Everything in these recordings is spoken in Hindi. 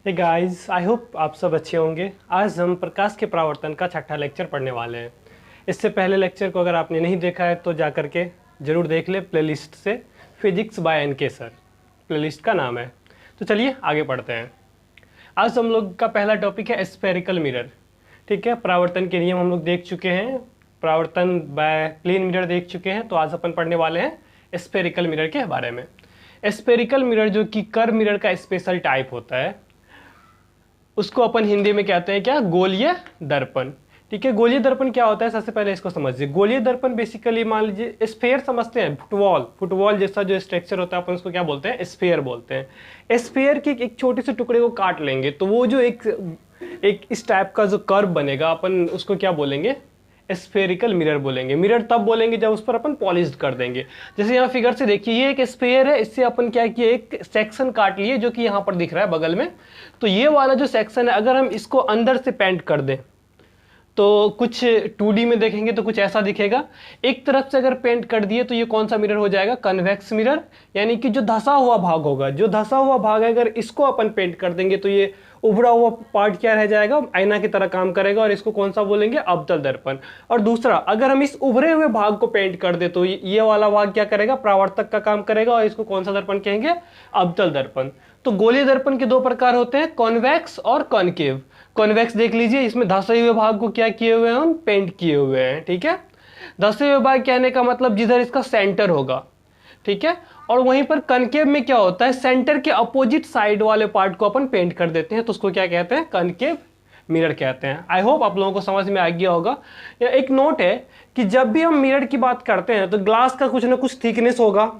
हे गाइस, आई होप आप सब अच्छे होंगे। आज हम प्रकाश के परावर्तन का छठा लेक्चर पढ़ने वाले हैं। इससे पहले लेक्चर को अगर आपने नहीं देखा है तो जा करके ज़रूर देख ले प्लेलिस्ट से। फिजिक्स बाय एन के सर प्लेलिस्ट का नाम है। तो चलिए आगे पढ़ते हैं। आज हम लोग का पहला टॉपिक है स्फेरिकल मिरर। ठीक है, परावर्तन के नियम हम लोग देख चुके हैं, परावर्तन बाय प्लेन मिरर देख चुके हैं। तो आज अपन पढ़ने वाले हैं स्फेरिकल मिरर के बारे में। स्फेरिकल मिरर जो कि कर्व मिरर का स्पेशल टाइप होता है, उसको अपन हिंदी में कहते हैं क्या, गोलीय दर्पण। ठीक है, गोलीय दर्पण क्या होता है, सबसे पहले इसको समझिए। गोलीय दर्पण बेसिकली मान लीजिए स्फेयर समझते हैं, फुटबॉल जैसा जो स्ट्रक्चर होता है अपन उसको क्या बोलते हैं, स्फेयर बोलते हैं। स्फेयर के एक छोटे से टुकड़े को काट लेंगे तो वो जो एक इस टाइप का जो कर्व बनेगा, अपन उसको क्या बोलेंगे, स्फेरिकल मिरर बोलेंगे। मिरर तब बोलेंगे जब उस पर अपन पॉलिश कर देंगे। जैसे यहाँ फिगर से देखिए, ये एक स्फेयर है, इससे अपन क्या किए, एक सेक्शन काट लिए जो कि यहाँ पर दिख रहा है बगल में। तो ये वाला जो सेक्शन है, अगर हम इसको अंदर से पेंट कर दें तो कुछ 2D में देखेंगे तो कुछ ऐसा दिखेगा। एक तरफ से अगर पेंट कर दिए तो ये कौन सा मिरर हो जाएगा, कन्वेक्स मिरर, यानी कि जो धसा हुआ भाग होगा। जो धसा हुआ भाग है अगर इसको अपन पेंट कर देंगे तो ये उभरा हुआ पार्ट क्या रह जाएगा, आईना की तरह काम करेगा, और इसको कौन सा बोलेंगे, अवतल दर्पण। और दूसरा, अगर हम इस उभरे हुए भाग को पेंट कर दे तो ये वाला भाग क्या करेगा, परावर्तक का काम करेगा, और इसको कौन सा दर्पण कहेंगे, अवतल दर्पण। तो गोलीय दर्पण के दो प्रकार होते हैं, कॉन्वेक्स और कॉनकेव। कॉन्वेक्स देख लीजिए, इसमें धसे हुए भाग को क्या किए हुए हैं, हम पेंट किए हुए हैं। ठीक है, धसे हुए भाग कहने का मतलब जिधर इसका सेंटर होगा। ठीक है, और वहीं पर कनकेव में क्या होता है, सेंटर के अपोजिट साइड वाले पार्ट को अपन पेंट कर देते हैं, तो उसको क्या कहते हैं, कनकेव मिरर कहते हैं। आई होप आप लोगों को समझ में आ गया होगा। या एक नोट है कि जब भी हम मिरर की बात करते हैं तो ग्लास का कुछ ना कुछ थिकनेस होगा,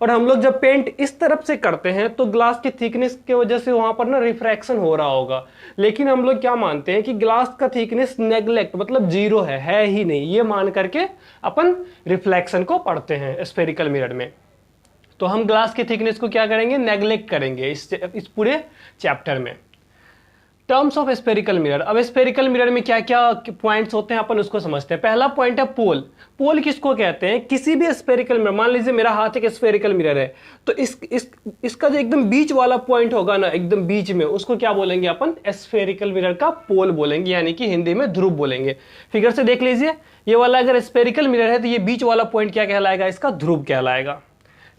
और हम लोग जब पेंट इस तरफ से करते हैं तो ग्लास की थिकनेस की वजह से वहां पर ना रिफ्रैक्शन हो रहा होगा। लेकिन हम लोग क्या मानते हैं कि ग्लास का थिकनेस नेग्लेक्ट मतलब जीरो है ही नहीं, ये मान करके अपन रिफ्लेक्शन को पढ़ते हैं स्फेरिकल मिरर में। तो हम ग्लास की थिकनेस को क्या करेंगे, नेग्लेक्ट करेंगे इस पूरे चैप्टर में। Terms of spherical mirror. अब स्फेरिकल मिरर में क्या क्या पॉइंट्स होते हैं अपन उसको समझते हैं। पहला पॉइंट है पोल। पोल किसको कहते हैं, किसी भी स्फेरिकल मिरर, मान लीजिए मेरा हाथ एक स्फेरिकल मिरर है, तो इसका जो एकदम बीच वाला पॉइंट होगा ना, एकदम बीच में, उसको क्या बोलेंगे अपन, स्फेरिकल मिरर का पोल बोलेंगे, यानी कि हिंदी में ध्रुव बोलेंगे। फिगर से देख लीजिए, ये वाला अगर स्फेरिकल मिरर है तो ये बीच वाला पॉइंट क्या कहलाएगा, इसका ध्रुव कहलाएगा।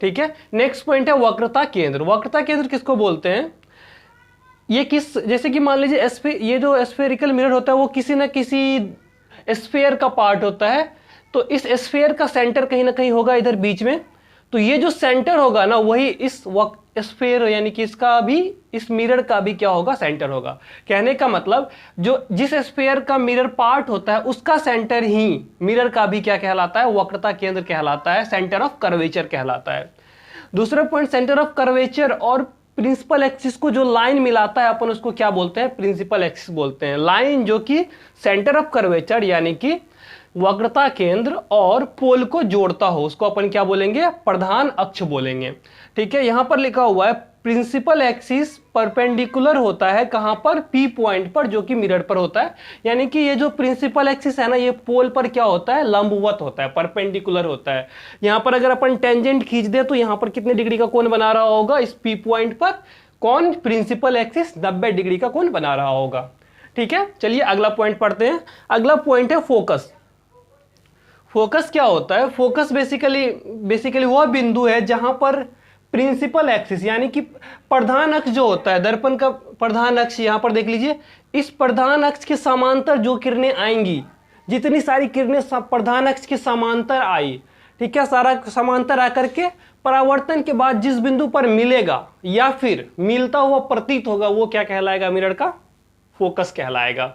ठीक है, नेक्स्ट पॉइंट है वक्रता केंद्र। वक्रता केंद्र किसको बोलते हैं, ये किस, जैसे कि मान लीजिए ये जो स्फेरिकल मिरर होता है वो किसी ना किसी स्फेयर का पार्ट होता है, तो इस स्फेयर का सेंटर कहीं ना कहीं होगा इधर बीच में। तो ये जो सेंटर होगा ना, वही इस स्फेयर यानी कि इसका भी, इस मिरर का भी क्या होगा, सेंटर होगा। कहने का मतलब जो जिस स्फेयर का मिरर पार्ट होता है उसका सेंटर ही मिरर का भी क्या कहलाता है, वक्रता केंद्र कहलाता है, सेंटर ऑफ कर्वेचर कहलाता है। दूसरा पॉइंट, सेंटर ऑफ कर्वेचर और प्रिंसिपल एक्सिस को जो लाइन मिलाता है अपन उसको क्या बोलते हैं, प्रिंसिपल एक्सिस बोलते हैं। लाइन जो कि सेंटर ऑफ कर्वेचर यानी कि वक्रता केंद्र और पोल को जोड़ता हो, उसको अपन क्या बोलेंगे, प्रधान अक्ष बोलेंगे। ठीक है, यहां पर लिखा हुआ है प्रिंसिपल एक्सिस परपेंडिकुलर होता है, कहां पर, पी पॉइंट पर, जो कि मिरर पर होता है। यानी कि ये जो प्रिंसिपल एक्सिस है ना, ये पोल पर क्या होता है, लंबवत होता है, परपेंडिकुलर होता है। यहां पर अगर अपन टेंजेंट खींच दे तो यहां पर कितने डिग्री का कोण बना रहा होगा, इस पी पॉइंट पर कौन, प्रिंसिपल एक्सिस 90 डिग्री का कोण बना रहा होगा। ठीक है, चलिए अगला पॉइंट पढ़ते हैं। अगला पॉइंट है फोकस। फोकस क्या होता है, फोकस बेसिकली वह बिंदु है जहां पर प्रिंसिपल एक्सिस यानी कि प्रधान अक्ष जो होता है, दर्पण का प्रधान अक्ष, यहां पर देख लीजिए, इस प्रधान अक्ष के समांतर जो किरणें आएंगी, जितनी सारी किरणें प्रधान अक्ष के समांतर आई, ठीक है, सारा समांतर आकर के परावर्तन के बाद जिस बिंदु पर मिलेगा या फिर मिलता हुआ प्रतीत होगा, वो क्या कहलाएगा, मिरर का फोकस कहलाएगा।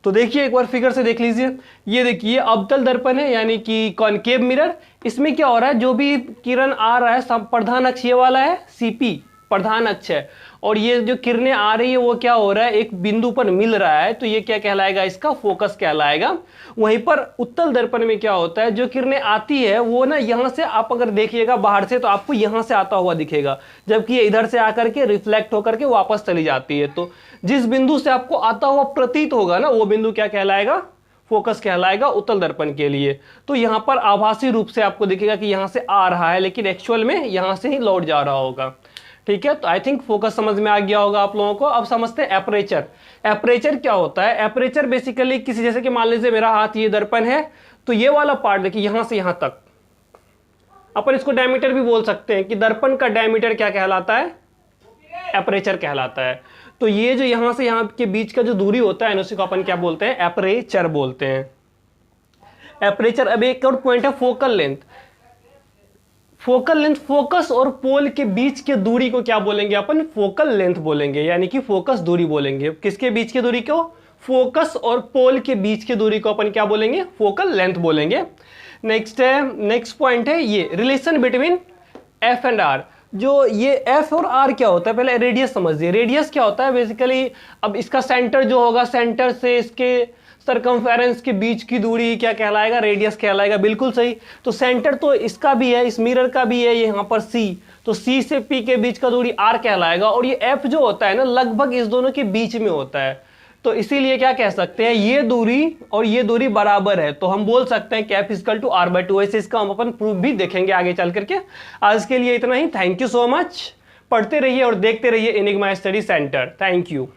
तो देखिए एक बार फिगर से देख लीजिए, ये देखिए अवतल दर्पण है यानी कि कॉनकेव मिरर। इसमें क्या हो रहा है, जो भी किरण आ रहा है, प्रधान अक्ष ये वाला है, सीपी प्रधान अक्ष है, और ये जो किरणें आ रही है वो क्या हो रहा है, एक बिंदु पर मिल रहा है, तो ये क्या कहलाएगा, इसका फोकस कहलाएगा। वहीं पर उत्तल दर्पण में क्या होता है, जो किरणें आती है वो ना यहां से, आप अगर देखिएगा बाहर से तो आपको यहां से आता हुआ दिखेगा, जबकि ये इधर से आकर के रिफ्लेक्ट होकर के वापस चली जाती है। तो जिस बिंदु से आपको आता हुआ प्रतीत होगा ना, वो बिंदु क्या कहलाएगा, फोकस कहलाएगा उत्तल दर्पण के लिए। तो यहां पर आभासी रूप से आपको दिखेगा कि यहां से आ रहा है, लेकिन एक्चुअल में यहां से ही लौट जा रहा होगा। ठीक है, तो आई थिंक फोकस समझ में आ गया होगा आप लोगों को। अब समझते हैं एपरेचर। एपरेचर क्या होता है? एपरेचर बेसिकली किसी, जैसे कि मान लीजिए मेरा हाथ ये दर्पण है, तो ये वाला पार्ट देखिए यहां से यहां तक, अपन इसको डायमीटर भी बोल सकते हैं कि दर्पण का डायमीटर क्या कहलाता है? एपरेचर कहलाता है। तो ये जो यहां से यहां के बीच का जो दूरी होता है उसी को अपन क्या बोलते हैं? एपरेचर बोलते हैं। एपरेचर। अब एक और पॉइंट है focal length. Focal length, focus और पोल के बीच के दूरी को क्या बोलेंगे अपन? फोकल लेंथ बोलेंगे, यानी कि फोकस दूरी बोलेंगे। किसके बीच की दूरी को? फोकस और पोल के बीच की दूरी को अपन क्या बोलेंगे? फोकल लेंथ बोलेंगे। नेक्स्ट पॉइंट है ये relation between F and R. जो ये एफ और आर क्या होता है, पहले रेडियस समझिए। रेडियस क्या होता है बेसिकली? अब इसका सेंटर जो होगा, सेंटर से इसके सरकमफेरेंस के बीच की दूरी क्या कहलाएगा? रेडियस कहलाएगा। बिल्कुल सही। तो सेंटर तो इसका भी है, इस मिरर का भी है, यहाँ पर सी, तो सी से पी के बीच का दूरी आर कहलाएगा। और ये एफ जो होता है ना, लगभग इस दोनों के बीच में होता है। तो इसीलिए क्या कह सकते हैं, ये दूरी और ये दूरी बराबर है, तो हम बोल सकते हैं कि F equal to R by two. ऐसे इसका हम अपन प्रूफ भी देखेंगे आगे चल करके। आज के लिए इतना ही। Thank you so much. पढ़ते रहिए और देखते रहिए enigma study centre. Thank you.